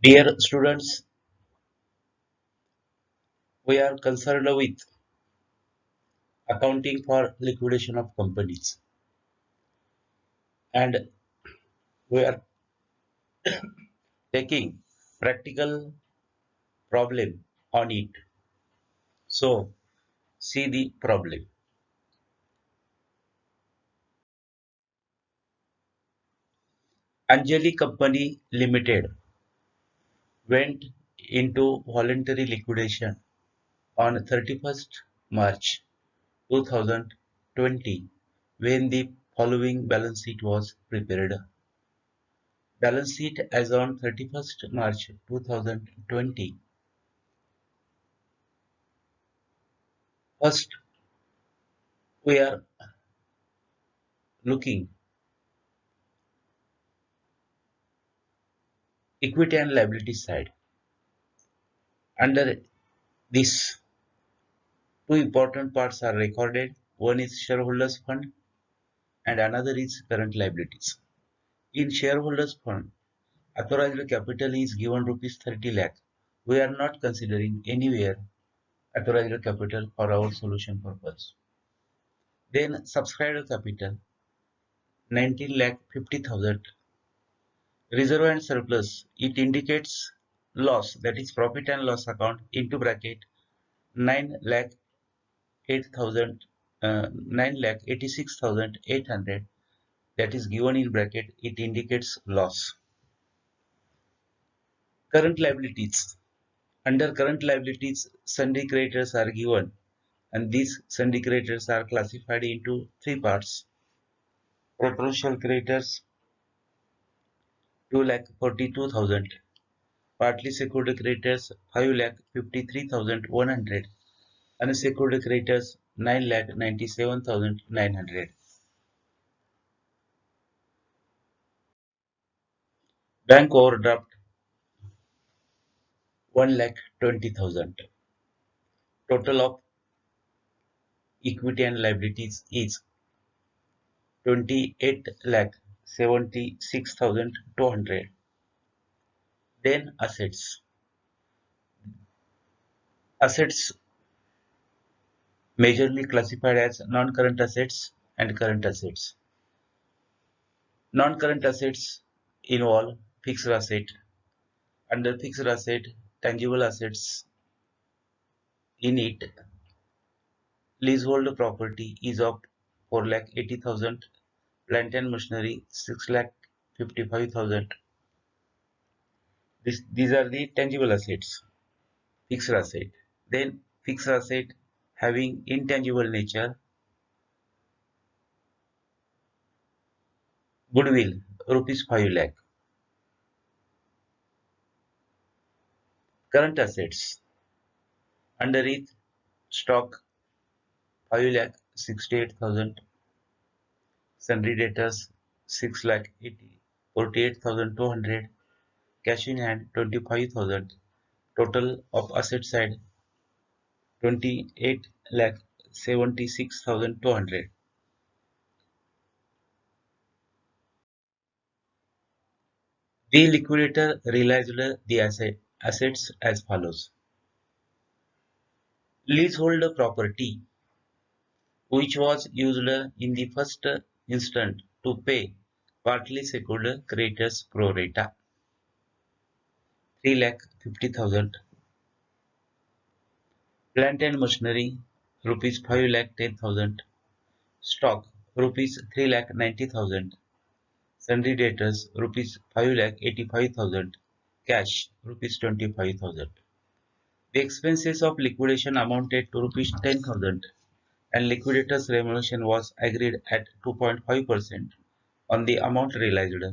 Dear students, we are concerned with accounting for liquidation of companies, and we are taking practical problem on it. So see the problem. Anjali Company Limited went into voluntary liquidation on 31st March 2020 when the following balance sheet was prepared. Balance sheet as on 31st March 2020. First, we are looking equity and liability side. Under this, two important parts are recorded. One is shareholders fund and another is current liabilities. In shareholders fund, authorized capital is given rupees 30 lakh. We are not considering anywhere authorized capital for our solution purpose. Then subscribed capital 19 lakh 50,000. Reserve and surplus, it indicates loss, that is profit and loss account into bracket 9 lakh 8,000 9 lakh 86,800, that is given in bracket, it indicates loss. Current liabilities, under current liabilities sundry creditors are given, and these sundry creditors are classified into three parts. Preferential creditors 2 lakh 42,000, partly secured creditors 5 lakh 53,100, unsecured creditors 9 lakh 97,900. Bank overdraft 1 lakh 20,000. Total of equity and liabilities is 28 lakh 76,200. Then assets. Assets majorly classified as non-current assets and current assets. Non-current assets involve fixed asset. Under fixed asset, tangible assets in it, leasehold property is of 4 lakh 80,000, plant and machinery 6 lakh 55,000. These are the tangible assets, fixed asset. Then fixed asset having intangible nature, goodwill rupees 5 lakh. Current assets under it, stock 5 lakh 68,000, sundry debtors 6 lakh 48,200, cash in hand 25,000. Total of asset side 28 lakh 76,200. The liquidator realized the assets as follows. Leasehold property, which was used in the first instant to pay partly secured creditors pro rata, 3 lakh 50,000. Plant and machinery, rupees 5 lakh 10,000. Stock, rupees 3 lakh 90,000. Sundry debtors, rupees 5 lakh 85,000. Cash, rupees 25,000. The expenses of liquidation amounted to rupees 10,000, and liquidator's remuneration was agreed at 2.5% on the amount realized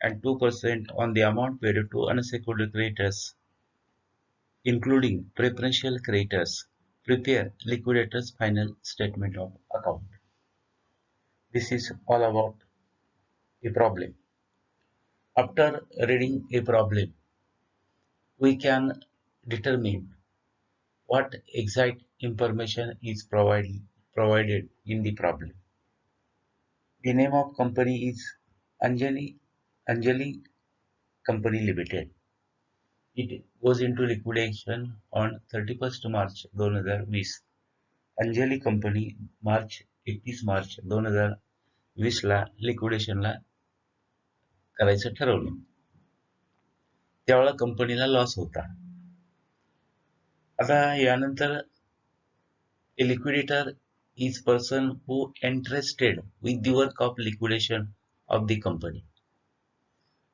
and 2% on the amount paid to unsecured creditors, including preferential creditors. Prepare liquidator's final statement of account. This is all about a problem. After reading a problem, we can determine what exact information is provided in the problem. The name of company is Anjali Company Limited. It goes into liquidation on 31st March 2020. Anjali company March 31 March 2020 ला लिक्विडेशनला करायचं ठरवलं. त्यावेळेला कंपनीला loss होता. आता यानंतर a liquidator is person who interested with the work of liquidation of the company.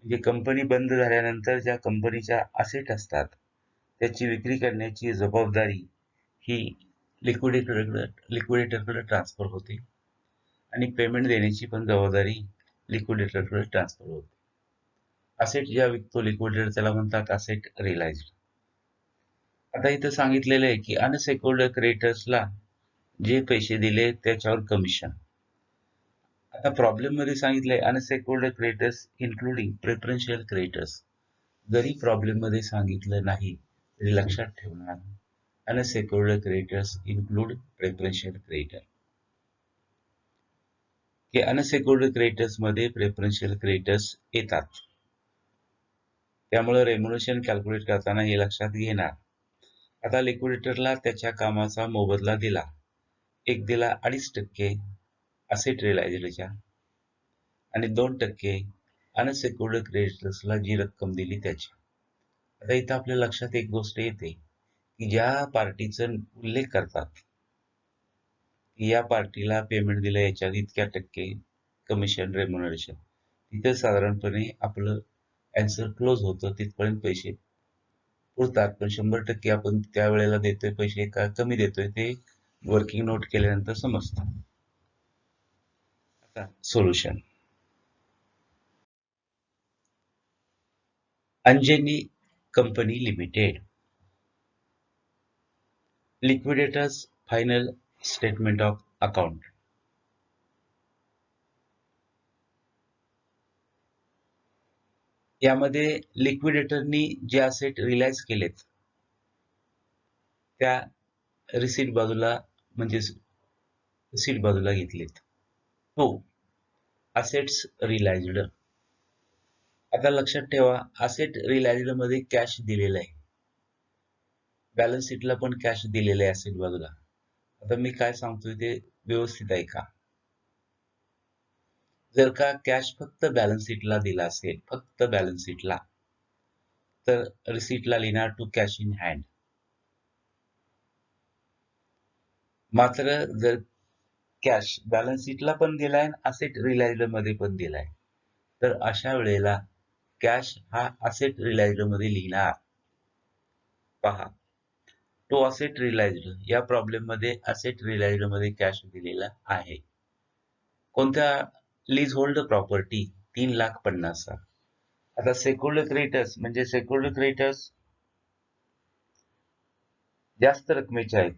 म्हणजे company बंद झाल्यानंतर ज्या कंपनीच्या असेट असतात त्याची विक्री करण्याची जबाबदारी ही लिक्विडेटरकडे ट्रान्सफर होते आणि पेमेंट देण्याची पण जबाबदारी लिक्विडेटरकडे ट्रान्सफर होते. असेट ज्या विकतो लिक्विडेटर त्याला म्हणतात असेट रिअलाइज्ड. आता इथं सांगितलेलं आहे की अनसेक्युर्ड क्रेडिटर्सला जे पैसे दिले त्याच्यावर कमिशन. आता प्रॉब्लेम मध्ये सांगितलंय अनसेक्युर्ड क्रेडिटर्स इन्क्लुडिंग प्रेफरन्शियल क्रेडिटर्स. जरी प्रॉब्लेम मध्ये सांगितलं नाही तरी लक्षात ठेवणार अनसेक्युर्ड क्रेडिटर्स इन्क्लूड प्रेफरन्शियल क्रेडिटर. की अनसेक्युर्ड क्रेडिटर्स मध्ये प्रेफरन्शियल क्रेडिटर्स येतात. त्यामुळे रेम्युनरेशन कॅल्क्युलेट करताना हे लक्षात घेणार. आता लिक्विडेटरला त्याच्या कामाचा मोबदला दिला. एक दिला 2.5% असेट रिअलाइज्डच्या आणि 2% अनसेक्युर्ड क्रेडिटर्सला जी रक्कम दिली त्याची. आता इथं आपल्या लक्षात एक गोष्ट येते की ज्या पार्टीचा उल्लेख करतात की या पार्टीला पेमेंट दिलं याच्यात इतक्या टक्के कमिशन रेम्युनरेशन, तिथं साधारणपणे आपलं ॲन्सर क्लोज होतं. तिथपर्यंत पैसे पुरतात. पण 100% आपण त्यावेळेला देतोय पैसे का कमी देतोय ते वर्किंग नोट केल्यानंतर समजतं. आता solution. Anjani company limited. Liquidators final statement of account. यामध्ये लिक्विडेटरनी जे असेट रिअलाइज केलेत त्या रिसीट बाजूला म्हणजे रिसीट बाजूला घेतलेत. हो, असेट्स रिअलाइज्ड. आता लक्षात ठेवा असेट रिअलाइज्ड मध्ये कॅश दिलेलं आहे. बॅलन्स शीटला पण कॅश दिलेलं आहे असेट बाजूला. आता मी काय सांगतोय ते व्यवस्थित आहे का. जर का कॅश फक्त बॅलन्स शीटला दिला असेल, फक्त बॅलन्स शीटला, तर रिसीटला लिहिणार टू कॅश इन हँड. मात्र जर कॅश बॅलन्स शीटला पण दिलाय आणि असेट रिअलाइज्ड मध्ये पण दिलाय तर अशा वेळेला कॅश हा असेट रिअलाइज्ड मध्ये लिहिणार. पहा, तो असेट रिअलाइज्ड या प्रॉब्लेम मध्ये असेट रिअलाइज्ड मध्ये कॅश दिलेला आहे. कोणत्या लीज होल्ड प्रॉपर्टी 3,50,000. आता सेक्युर्ड क्रेडिटर्स म्हणजे सेक्युर्ड क्रेडिटर्स जास्त रकमेचे आहेत.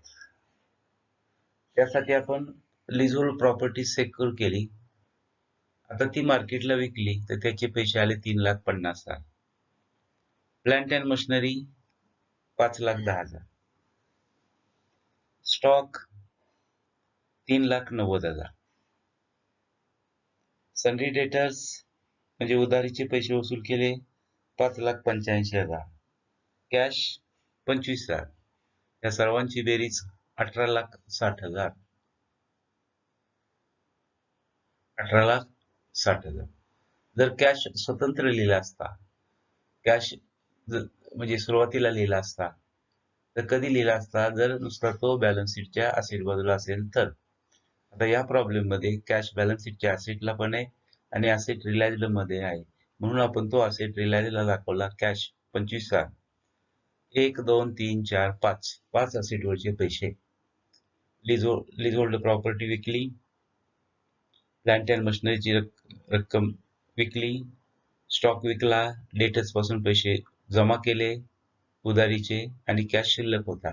त्यासाठी आपण लीज होल्ड प्रॉपर्टी सेक्युर केली. आता ती मार्केटला विकली तर त्याचे पैसे आले 3,50,000. Plant and machinery 5,10,000. Stock 3,90,000. सनरी debtors म्हणजे उधारीचे पैसे वसूल केले 5,85,000. कॅश 25,000. या सर्वांची बेरीज 18,60,000. 18,60,000. जर कॅश स्वतंत्र लिहिला असता, कॅश म्हणजे सुरुवातीला लिहिला असता तर कधी लिहिला असता, जर नुसता तो बॅलन्स शीटच्या असेट बाजूला असेल तर. आता या प्रॉब्लेम मध्ये कॅश बॅलन्स शीटच्या असेटला पण आहे आणि असेट रिअलाइज्ड मध्ये आहे, म्हणून आपण तो असेट रिअलाइज्डला दाखवला. कॅश 25,000. 1 2 3 4 5 5 असेटवरचे पैसे. लीज होल्ड प्रॉपर्टी विकली, प्लांट अँड मशिनरीची रक्कम विकली, स्टॉक विकला, डेटर्स पासून पैसे जमा केले उधारीचे आणि कॅश शिल्लक होता.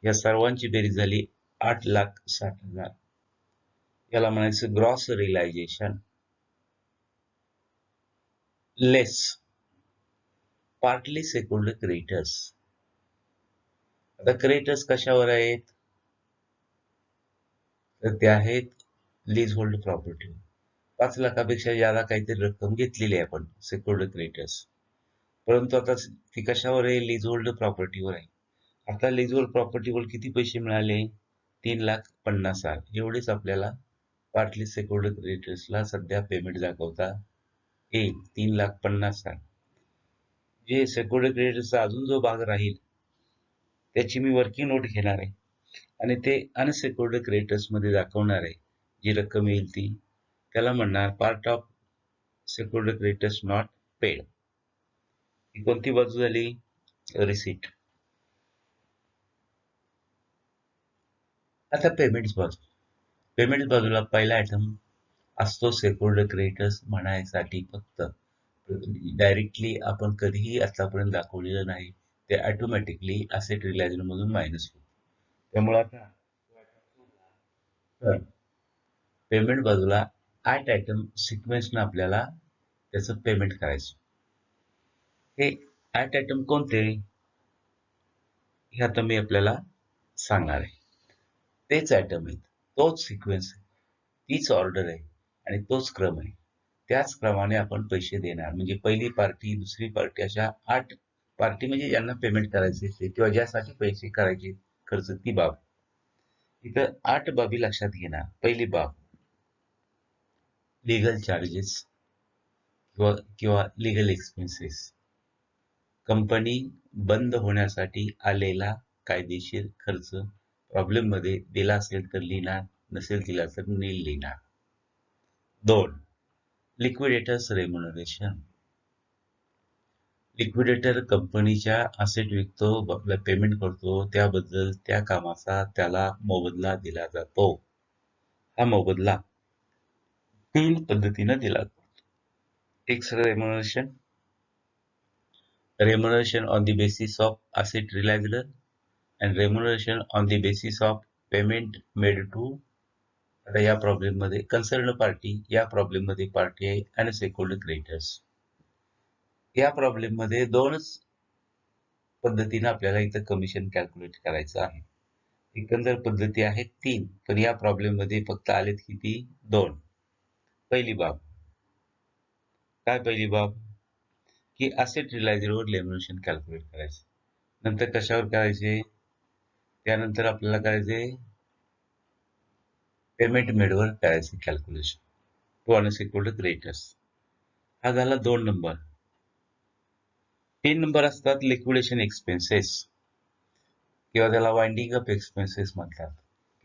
या सर्वांची बेरीज झाली 8,60,000. याला म्हणायचं ग्रॉस रिअलायझेशन. लेस पार्टली सेक्युर्ड क्रेडिटर्स. आता क्रेडिटर्स कशावर आहेत तर ते आहेत लीज होल्ड प्रॉपर्टी. 5 लाखापेक्षा जादा काहीतरी रक्कम घेतलेली आहे आपण सेक्युर्ड क्रेडिटर्स. परंतु आता ती कशावर आहे? लीज होल्ड प्रॉपर्टीवर आहे. आता लीज होल्ड प्रॉपर्टीवर किती पैसे मिळाले? 3,50,000 एवढेच आपल्याला पार्टली सेक्युर्ड क्रेडिटर्सला सध्या पेमेंट दाखवता येईल. 3,50,000. जे सेक्युर्ड क्रेडिटर्सचा अजून जो भाग राहील त्याची मी वर्किंग नोट घेणार आहे आणि ते अनसेक्युर्ड क्रेडिटर्स मध्ये दाखवणार आहे. जी रक्कम येईल ती त्याला म्हणणार part of secured creditors not paid. ही कोणती बाजू झाली? रिसीट. आता पेमेंट बाजू. पेमेंट बाजूला पहिला आयटम असतो सेक्युर्ड क्रेडिटर्स म्हणायसाठी फक्त. डायरेक्टली आपण कधीही आतापर्यंत दाखवलेलं नाही. ते ऑटोमॅटिकली असेट रिलायझर मधून मायनस होईल. त्यामुळे आता पेमेंट बाजूला 8 आयटम सिक्वेन्सनं आपल्याला त्याचं पेमेंट करायचं. हे 8 आयटम कोणते? हे आता मी आपल्याला सांगणार आहे. तेच आयटम आहेत, तोच सिक्वेन्स आहे, तीच ऑर्डर आहे आणि तोच क्रम आहे. त्याच क्रमाने आपण पैसे देणार. म्हणजे पहिली पार्टी, दुसरी पार्टी, अशा 8 पार्टी म्हणजे ज्यांना पेमेंट करायचे किंवा ज्यासाठी पैसे करायचे खर्च, ती बाब. इथं 8 बाबी लक्षात घेणार. पहिली बाब, लीगल चार्जेस किंवा लीगल एक्सपेन्सेस. कंपनी बंद होण्यासाठी आलेला कायदेशीर खर्च. प्रॉब्लेम मध्ये दिला असेल तर लिहिणार, नसेल दिला तर नील लिहिणार. 2. Liquidators remuneration. लिक्विडेटर कंपनीच्या असेट विकतो, पेमेंट करतो, त्याबद्दल त्या कामाचा त्याला मोबदला दिला जातो. हा मोबदला 3 पद्धतीने दिला जातो. Fixed remuneration, remuneration on the basis of asset realized, and remuneration on the basis of payment made to. आता या प्रॉब्लेम मध्ये कन्सर्न पार्टी, या प्रॉब्लेम मध्ये पार्टी आहे अनसेक्युर्ड क्रेडिटर्स. या प्रॉब्लेम मध्ये दोनच पद्धतीने आपल्याला इथं कमिशन कॅल्क्युलेट करायचं आहे. एकंदर पद्धती आहेत 3, पण या प्रॉब्लेम मध्ये फक्त आलेत किती? 2. पहिली बाब काय? पहिली बाब की असेट रिलायझरवर रेम्युनरेशन कॅल्क्युलेट करायचं. नंतर कशावर करायचे? त्यानंतर आपल्याला करायचे पेमेंट मेडवर करायचे कॅल्क्युलेशन टू अनसेक्युर्ड क्रेडिटर्स. हा झाला 2 नंबर. 3 नंबर असतात लिक्विडेशन एक्सपेन्सेस किंवा त्याला वाइंडिंग अप एक्सपेन्सेस म्हणतात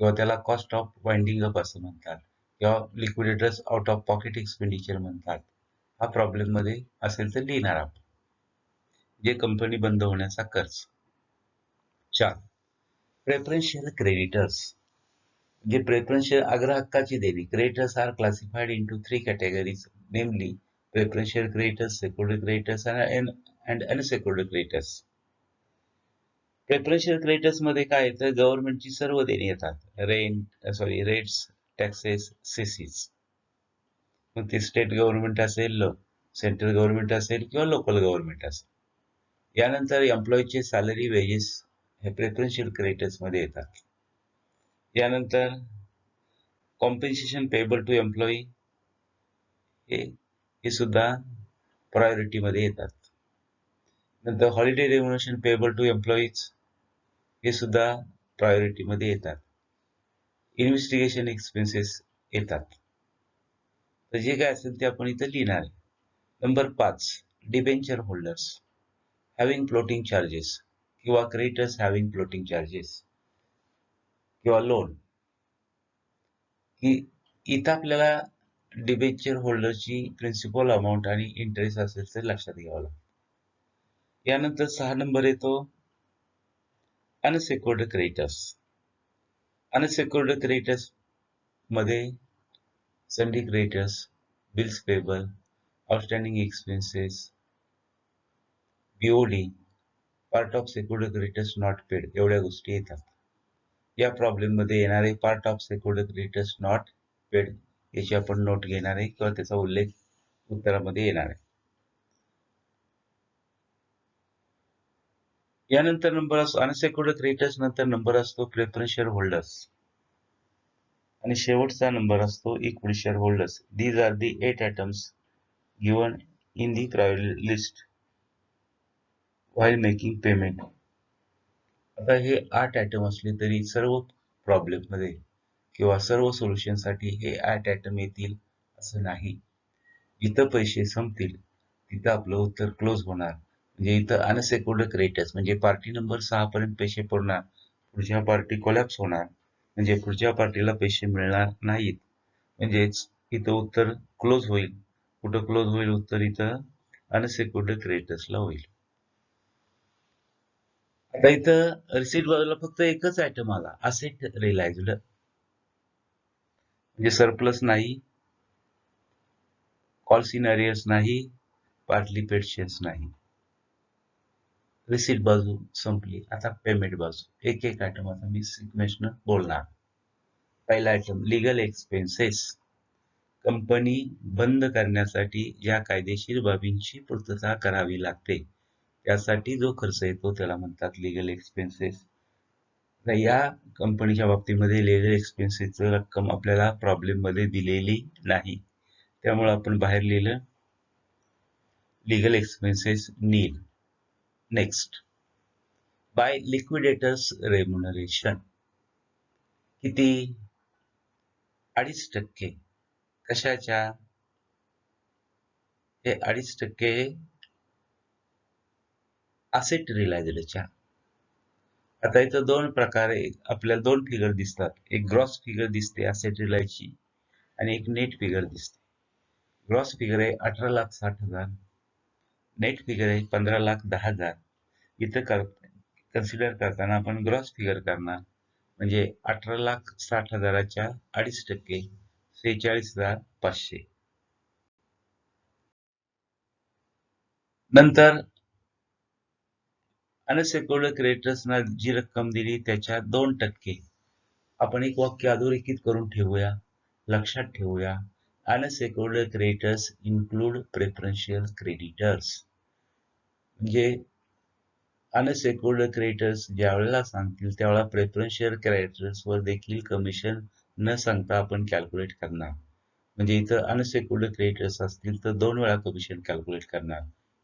किंवा त्याला कॉस्ट ऑफ वाइंडिंग अप असं म्हणतात किंवा liquidators out of pocket expenditure म्हणतात. हा प्रॉब्लेम मध्ये असेल तर लिहिणार आपण. जे कंपनी बंद होण्याचा खर्च. 4. Preferential creditors. जे प्रेफरन्शियल अग्रहक्काची देणी. Creditors are classified into 3 categories, namely preferential creditors, secured creditors and unsecured creditors. Preferential creditors मध्ये काय येतं? गव्हर्नमेंटची सर्व देणी येतात. Rates, taxes, cesses. मग ते स्टेट गव्हर्नमेंट असेल, सेंट्रल गव्हर्नमेंट असेल किंवा लोकल गव्हर्नमेंट असेल. यानंतर एम्प्लॉईचे सॅलरी, वेजेस हे प्रेफरन्शियल क्रेडिटर्स मध्ये येतात. यानंतर कॉम्पेन्सेशन पेएबल टू एम्प्लॉई हे सुद्धा प्रायोरिटी मध्ये येतात. नंतर holiday remuneration payable to employees हे सुद्धा प्रायोरिटी मध्ये येतात. इन्व्हेस्टिगेशन एक्सपेन्सेस येतात. तर जे काय असेल ते आपण इथं लिहिणार आहे. Number 5. Debenture holders having floating charges किंवा क्रेडिटर्स हॅव्हिंग फ्लोटिंग चार्जेस किंवा लोन. की इथं आपल्याला डिबेंचर होल्डरची प्रिन्सिपल अमाऊंट आणि इंटरेस्ट असेल तर लक्षात घ्यावं लागतं. यानंतर 6 नंबर येतो अनसेक्युर्ड क्रेडिटर्स. अनसेक्युर्ड क्रेडिटर्स मध्ये सन्डी creditors, bills payable, outstanding expenses, BOD, part of secured creditors not paid एवढ्या गोष्टी येतात. या प्रॉब्लेम मध्ये येणारे part of secured creditors not paid याची आपण नोट घेणार आहे किंवा त्याचा उल्लेख उत्तरामध्ये येणार आहे. यानंतर नंबर असतो अनसेक्युर्ड क्रेडिटर्स, नंतर नंबर असतो प्रेफरन्शियल होल्डर्स आणि शेवटचा नंबर असतो equity share holders. These are the 8 items given in the priority list. While making payment. आता हे 8 आयटम असले तरी सर्व प्रॉब्लेम मध्ये किंवा सर्व सोल्युशनसाठी हे 8 आयटम येतील असं नाही. जिथं पैसे संपतील तिथं आपलं उत्तर क्लोज होणार. म्हणजे इथं अनसेक्युर्ड क्रेडिटर्स म्हणजे पार्टी नंबर 6 पर्यंत पैसे पुरणार, पुढच्या पार्टी कोलॅप्स होणार, म्हणजे पुढच्या पार्टीला पैसे मिळणार नाहीत. म्हणजेच इथं उत्तर क्लोज होईल. कुठं क्लोज होईल उत्तर? इथं अनसेक्युर्ड क्रेडिटर्सला होईल. आता इथं रिसीट बाजूला फक्त एकच आयटम आला, असेट रिअलाइज्ड, म्हणजे सरप्लस नाही, कॉल्स इन अरियर्स नाही, पार्टली पेड शेअर्स नाही. रिसीट बाजू संपली. आता पेमेंट बाजू, एक एक आयटम आता मी सिक्वेन्सनं बोलणार. पहिला आयटम लिगल एक्सपेन्सेस. कंपनी बंद करण्यासाठी ज्या कायदेशीर बाबींची पूर्तता करावी लागते त्यासाठी जो खर्च येतो त्याला म्हणतात लिगल एक्सपेन्सेस. या कंपनीच्या बाबतीमध्ये लिगल एक्सपेन्सेसची रक्कम आपल्याला प्रॉब्लेम मध्ये दिलेली नाही, त्यामुळे आपण बाहेर लिहिलं legal expenses nil. Next, by liquidators remuneration. किती? 2.5%. कशाच्या? हे 2.5% असेट रिअलाइज्डच्या. आता इथं दोन प्रकारे आपल्याला दोन फिगर दिसतात. एक ग्रॉस फिगर दिसते असेट रिअलाइजची आणि एक नेट फिगर दिसते. ग्रॉस फिगर आहे 18,60,000, नेट फिगर आहे 15,10,000. इथं कन्सिडर करताना आपण ग्रॉस फिगर करणार, म्हणजे 18,60,000च्या 2.5% 46,500. नंतर अनसेक्युर्ड क्रेडिटर्सना जी रक्कम दिली त्याच्या 2%. आपण एक वाक्य अधोरेखित करून ठेवूया, लक्षात ठेवूया. अनसेक्युर्ड क्रेडिटर्स इन्क्लूड प्रेफरन्शियल क्रेडिटर्स. म्हणजे अनसेक्युर्ड क्रेडिटर्स ज्या वेळेला सांगतील त्यावेळेला प्रेफरन्शियल क्रेडिटर्सवर देखील कमिशन न सांगता आपण कॅल्क्युलेट करणार. म्हणजे इथं अनसेक्युर्ड क्रेडिटर्स असतील तर 2 वेळा कमिशन कॅल्क्युलेट करणार,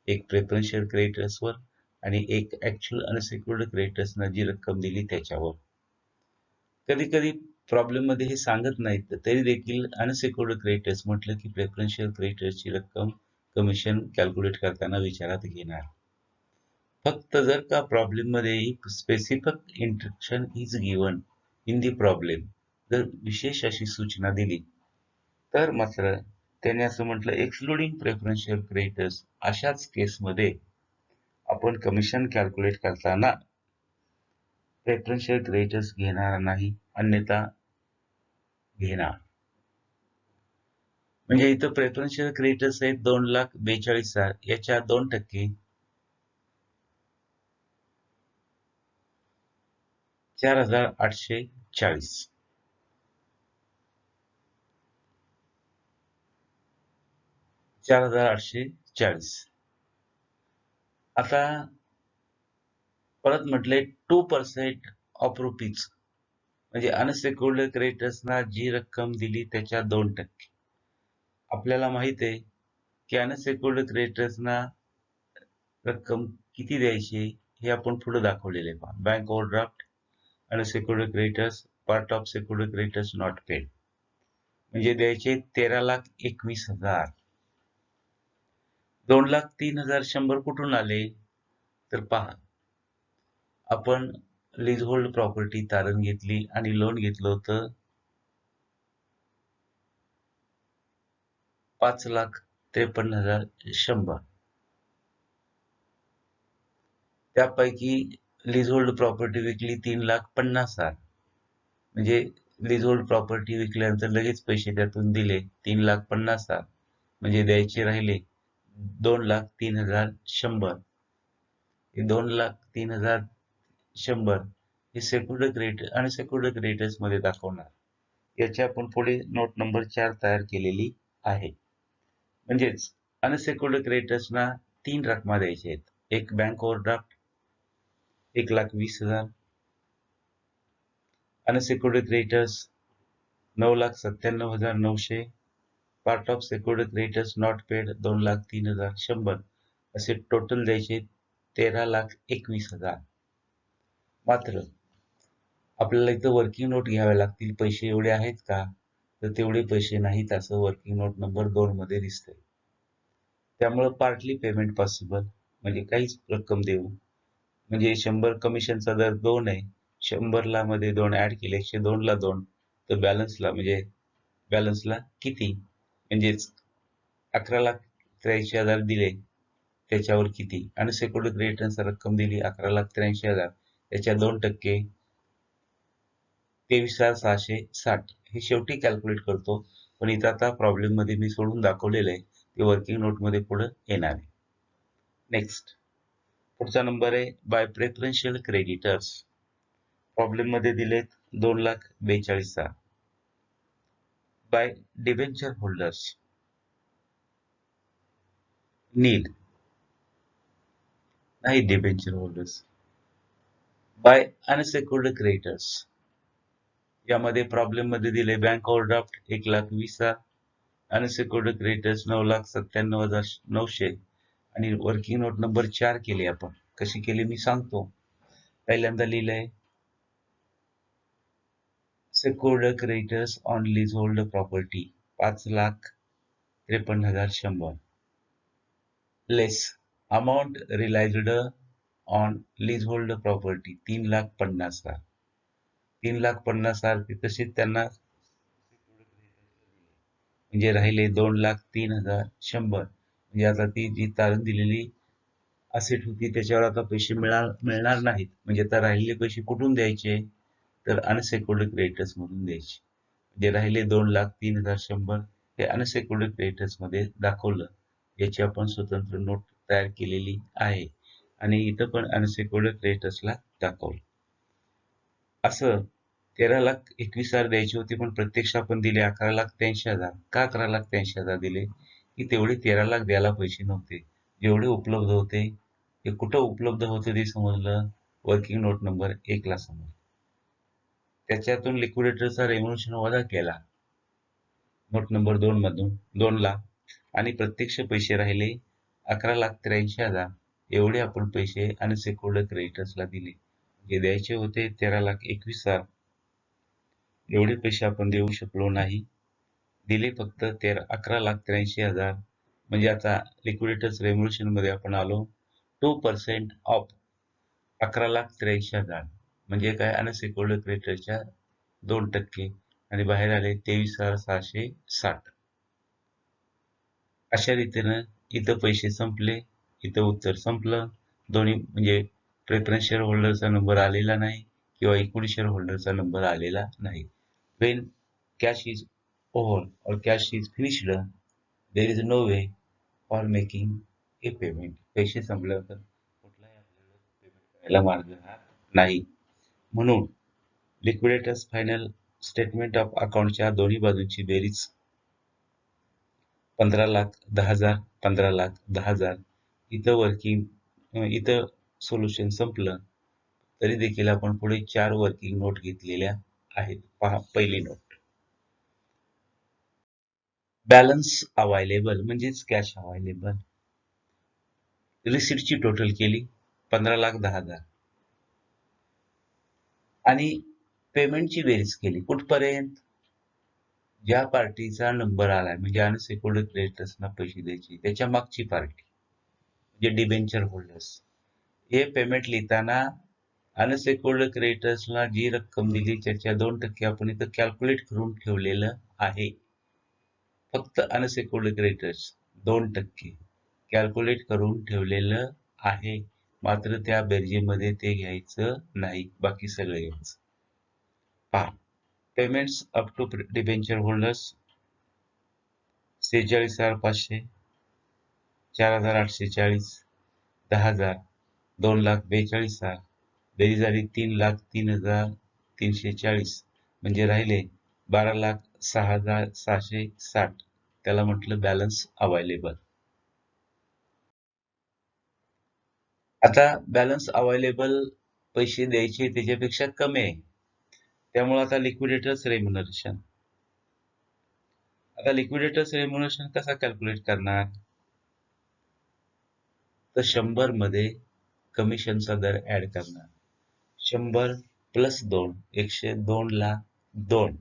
एक प्रेफरन्शियल क्रेडिटर्सवर आणि एक ऍक्च्युअल अनसेक्युर्ड क्रेडिटर्सना जी रक्कम दिली त्याच्यावर. कधी कधी प्रॉब्लेम मध्ये हे सांगत नाहीत तरी देखील अनसेक्युर्ड क्रेडिटर्स म्हटलं की प्रेफरन्शियल क्रेडिटर्सची रक्कम कमिशन कॅल्क्युलेट करताना विचारात घेणार. फक्त जर का प्रॉब्लेम मध्ये specific instruction is given in the problem, जर विशेष अशी सूचना दिली तर मात्र त्याने असं म्हटलं एक्सक्लुडिंग प्रेफरन्शियल क्रेडिटर्स, अशाच केसमध्ये आपण कमिशन कॅल्क्युलेट करताना प्रेफरन्शियल क्रेडिटर्स घेणार नाही, अन्यथा घेणार. म्हणजे इथं प्रेफरन्शियल क्रेडिटर्स आहेत 2,42,000, याच्या 2% 4,840. 4,840. आता परत म्हटले 2% ऑफ रुपीज, म्हणजे अनसेक्युर्ड क्रेडिटर्सना जी रक्कम दिली त्याच्या 2%. आपल्याला माहित आहे की अनसेक्युर्ड क्रेडिटर्सना रक्कम किती द्यायची हे आपण पुढे दाखवलेले पहा. Bank overdraft, unsecured creditors, part of secured creditors not paid, म्हणजे द्यायचे 13,21,000. 2,03,100 कुठून आले तर पहा, आपण लीज होल्ड प्रॉपर्टी तारण घेतली आणि लोन घेतलं होतं 5,53,100. त्यापैकी लीज होल्ड प्रॉपर्टी विकली 3,50,000. म्हणजे लीज होल्ड प्रॉपर्टी विकल्यानंतर लगेच पैसे त्यातून दिले 3,50,000, म्हणजे द्यायचे राहिले 2,03,100. हे 2,03,100 हे सेक्युर्ड क्रेडिट अनसेक्युर्ड क्रेडिटर्स मध्ये दाखवणार. याची आपण पुढे नोट नंबर 4 तयार केलेली आहे. म्हणजेच अनसेक्युर्ड क्रेडिटर्सना 3 रकमा द्यायच्या आहेत. एक bank overdraft 1,20,000, unsecured creditors 9,97,900, part of secured creditors not paid 2,03,100, असे टोटल द्यायचे 13,21,000. मात्र आपल्याला इथं वर्किंग नोट घ्याव्या लागतील. पैसे एवढे आहेत का? तर तेवढे पैसे नाहीत असं वर्किंग नोट नंबर 2 मध्ये दिसतंय. त्यामुळं पार्टली पेमेंट पॉसिबल, म्हणजे काहीच रक्कम देऊ. म्हणजे 100 कमिशनचा दर 2 आहे. 100ला मध्ये 2 ऍड केले, 102ला 2, तर बॅलन्सला किती? म्हणजेच 11,83,000 दिले, त्याच्यावर किती? अनसेक्युर्ड क्रेडिटर्सची रक्कम दिली 11,83,000, त्याच्या 2% 23,660. हे शेवटी कॅल्क्युलेट करतो, पण इथं आता प्रॉब्लेम मध्ये मी सोडून दाखवलेलं आहे, ते वर्किंग नोट मध्ये पुढे येणार आहे. नेक्स्ट, पुढचा नंबर आहे बाय प्रेफरन्शियल क्रेडिटर्स. प्रॉब्लेम मध्ये दिलेत 2,42,000. बाय डिबेंचर होल्डर्स नीड नाही, डिबेंचर होल्डर्स बाय अनसेक्युर्ड क्रेडिटर्स. यामध्ये प्रॉब्लेम मध्ये दिले बँक ओव्हरड्राफ्ट 1,20,000, अनसेक्युर्ड क्रेडिटर्स 9,97,900 आणि वर्किंग नोट नंबर 4 केली. आपण कशी केली मी सांगतो. पहिल्यांदा लिहिलंय secured creditors on leasehold property 5,53,100 less amount realised on leasehold property 3,50,000. 3,50,000 तसेच त्यांना म्हणजे राहिले 2,03,100. म्हणजे आता ती जी तारण दिलेली असेट होती त्याच्यावर आता पैसे मिळणार नाहीत. म्हणजे आता राहिलेले पैसे कुठून द्यायचे? तर अनसेक्युर्ड क्रेडिटर्स मधून द्यायचे. म्हणजे राहिले 2,03,100 हे अनसेक्युर्ड क्रेडिटर्स मध्ये दाखवलं. याची आपण स्वतंत्र नोट तयार केलेली आहे आणि इथं पण अनसेक्युर्ड क्रेडिटर्सला दाखवलं. असं 13,21,000 द्यायची होती, पण प्रत्यक्ष आपण दिले 11,83,000. का 11,83,000 दिले? की तेवढे 13 लाख द्यायला पैसे नव्हते. जेवढे उपलब्ध होते ते कुठं उपलब्ध होते ते समजलं, वर्किंग नोट नंबर 1 ला समजलं. त्याच्यातून लिक्विडेटरचा रेम्युनरेशन वजा केला नोट नंबर 2 मधून 2 ला, आणि प्रत्यक्ष पैसे राहिले 11,83,000. एवढे आपण पैसे अनसेक्युर्ड क्रेडिटर्सला दिले. जे द्यायचे होते 13,21,000. एवढे पैसे आपण देऊ शकलो नाही, दिले फक्त 11,83,000. म्हणजे आता लिक्विडेटर्स रेम्युनरेशन मध्ये आपण आलो 2% ऑफ 11,83,000. म्हणजे काय? अनसेक्युर्ड क्रेडिटरच्या 2% आणि बाहेर आले 23,660. अशा रीतीनं इथं पैसे संपले, इथं उत्तर संपलं. दोन्ही म्हणजे प्रेफरन्स शेअर होल्डरचा नंबर आलेला नाही किंवा इक्विटी शेअर होल्डरचा नंबर आलेला नाही. When cash is over or cash is finished, there is no way for making a payment. पैसे संपल्यानंतर कुठलाही आपल्याला पेमेंट करायला मार्ग हा नाही. म्हणून लिक्विडेटर्स फायनल स्टेटमेंट ऑफ अकाउंटच्या दोन्ही बाजूंची बेरीज 15,10,000, 15,10,000. इथं सोल्युशन संपलं. तरी देखील आपण पुढे 4 वर्किंग नोट घेतलेल्या आहेत. पहा पहिली नोट, बॅलन्स अवेलेबल म्हणजेच कॅश अवेलेबल. रिसिप्टची टोटल केली 15,10,000 आणि पेमेंटची बेरीज केली कुठपर्यंत? ज्या पार्टीचा नंबर आलाय म्हणजे अनसेक्युर्ड क्रेडिटर्सना पैसे द्यायचे त्याच्या मागची पार्टी म्हणजे डिबेंचर होल्डर्स. हे पेमेंट लिहिताना अनसेक्युर्ड क्रेडिटर्सला जी रक्कम दिली त्याच्या 2% आपण इथं कॅल्क्युलेट करून ठेवलेलं आहे. फक्त अनसेक्युर्ड क्रेडिटर्स 2% कॅल्क्युलेट करून ठेवलेलं आहे. मात्र त्या बेरजेमध्ये ते घ्यायचं नाही, बाकी सगळं घ्यायचं. पहा, payments up to debenture holders 46,500, 4,840, 10,000, 2,42,000. बेरीज झाली 3,03,340. म्हणजे राहिले 12,06,660. त्याला म्हटलं बॅलन्स अवेलेबल. आता बॅलन्स अवेलेबल पैसे द्यायचे त्याच्यापेक्षा कमी आहे, त्यामुळे आता लिक्विडेटर्स रेम्युनरेशन. आता लिक्विडेटर्स रेम्युनरेशन कसा कॅल्क्युलेट करणार? तर 100 मध्ये कमिशनचा दर ऍड करणार. 100 प्लस 2, 102 ला 2.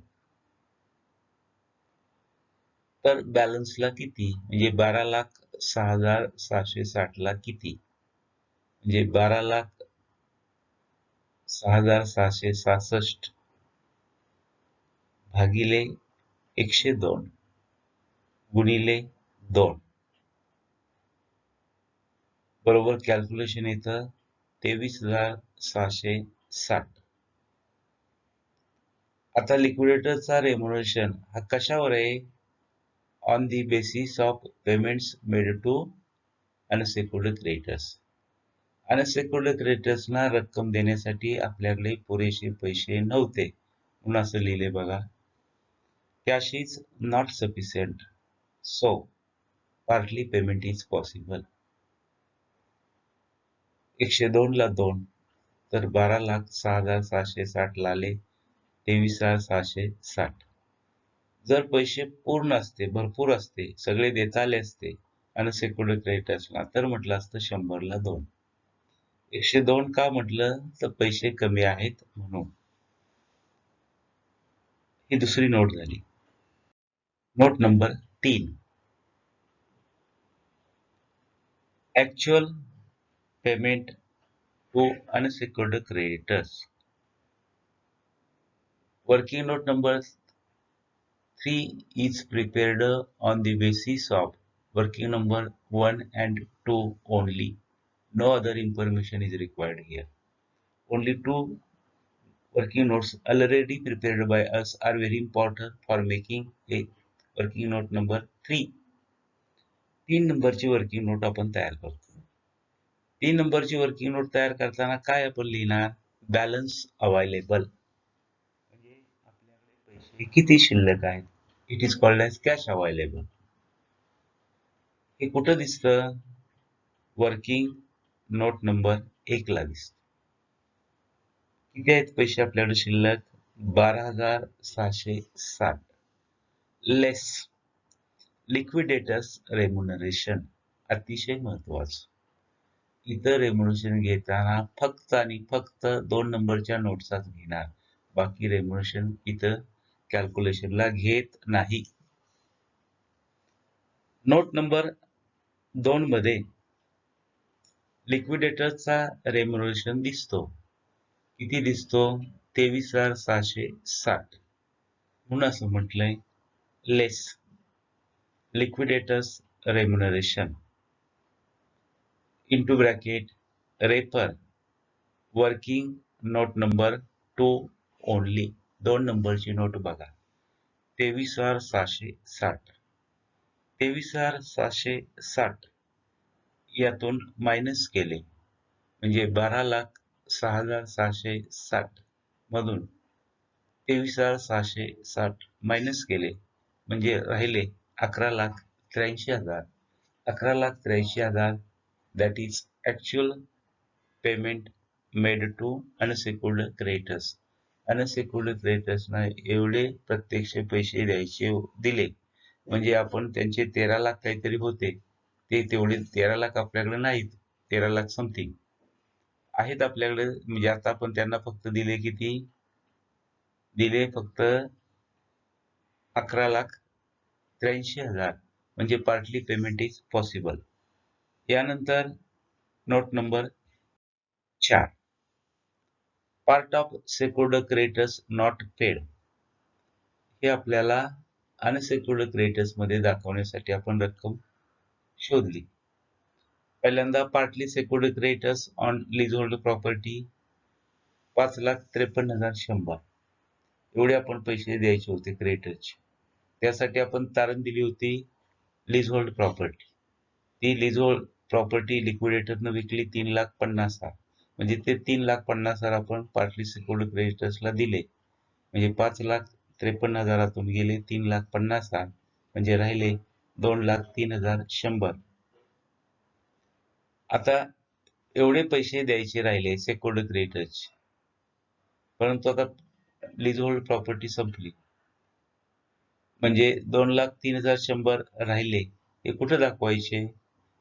तर बॅलन्सला किती म्हणजे 12,06,760 ला किती म्हणजे 12,06,766 भागिले 102 गुणिले 2 बरोबर कॅल्क्युलेशन येतं 23,660. आता लिक्विडेटरचा रेम्युनरेशन हा कशावर आहे? On the basis of payments made to unsecured creditors. Unsecured क्रेडिटर्सना रक्कम देण्यासाठी आपल्याकडे पुरेसे पैसे नव्हते म्हणून असं लिहिले बघा. Cash is not sufficient so partly payment is possible. 102 ला 2 तर 12,06,760 ला आले 23,660. जर पैसे पूर्ण असते, भरपूर असते, सगळे देता आले असते अनसेक्युर्ड क्रेडिटर्सला तर म्हटलं असतं 100 ला 2. 102 का म्हटलं तर पैसे कमी आहेत म्हणून. ही दुसरी नोट झाली. Note number 3. Actual payment to unsecured creditors. Working note number 3 is prepared on the basis of working number 1 and 2 only. No other information is required here. Only 2 working notes already prepared by us are very important for making a working note number 3. 3 नंबरची working note आपण तयार करतो. 3 नंबरची working note तयार करताना काय आपण लिहिणार? बॅलन्स अवेलेबल म्हणजे आपल्याकडे पैसे किती शिल्लक आहेत. It is called as cash available. हे कुठं दिसतं? वर्किंग नोट नंबर 1 ला दिसतं. किती आहेत पैसे आपल्याकडे शिल्लक? 12,660 लेस लिक्विडेटर्स रेम्युनरेशन. अतिशय महत्वाचं. इथं रेम्युनरेशन घेताना फक्त आणि फक्त 2 नंबरच्या नोटचाच घेणार. बाकी रेम्युनरेशन इथं कॅल्क्युलेशनला घेत नाही. नोट नंबर 2 मध्ये लिक्विडेटरचा रेम्युनरेशन दिसतो. किती दिसतो? 23,660 म्हणून असं म्हटलंय less liquidators remuneration into bracket refer working note number 2 only. 2 नंबरची नोट बघा. 23,660. 23,660 यातून मायनस केले म्हणजे 12,06,760 मधून 23,660 मायनस केले म्हणजे राहिले 11,83,000. 11,83,000 that is actual payment made to unsecured creditors. Unsecured creditors ना एवढे प्रत्यक्ष पैसे द्यायचे दिले म्हणजे आपण त्यांचे 13 लाख काहीतरी होते ते तेवढे 13 लाख आपल्याकडे नाहीत. 13 लाख समथिंग आहेत आपल्याकडे म्हणजे आता आपण त्यांना फक्त दिले किती? दिले फक्त 11,83,000 म्हणजे पार्टली पेमेंट इज पॉसिबल. यानंतर note number 4 part of secured creditors not paid. हे आपल्याला अनसेक्युर्ड क्रेडिटर्स मध्ये दाखवण्यासाठी आपण रक्कम शोधली. पहिल्यांदा partly secured creditors on leasehold property 5,53,100 एवढे आपण पैसे द्यायचे होते क्रेडिटरचे. त्यासाठी आपण तारण दिली होती लीजहोल्ड प्रॉपर्टी. ती लीजहोल्ड प्रॉपर्टी लिक्विडेटरनं विकली 3,50,000 म्हणजे ते 3,50,000 आपण पार्टली सेक्युर्ड क्रेडिटर्सला दिले म्हणजे 5,53,000 गेले 3,50,000 म्हणजे राहिले 2,03,100. आता एवढे पैसे द्यायचे राहिले सेक्युर्ड क्रेडिटर्सचे परंतु आता लीजहोल्ड प्रॉपर्टी संपली म्हणजे 2,03,100 राहिले. हे कुठे दाखवायचे?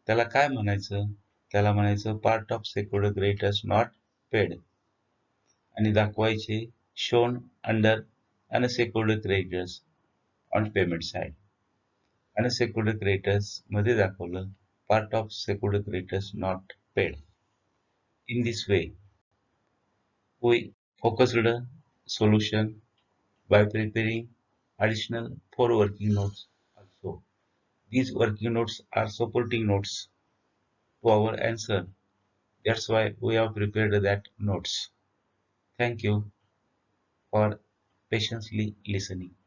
त्याला काय म्हणायचं? त्याला म्हणायचं part of secured creditors not paid आणि दाखवायचे shown under unsecured creditors on payment side. Unsecured creditors मध्ये दाखवलं part of secured creditors not paid. In this way, we focused solution by preparing additional 4 working notes also. These working notes are supporting notes to our answer. That's why we have prepared that notes. Thank you for patiently listening.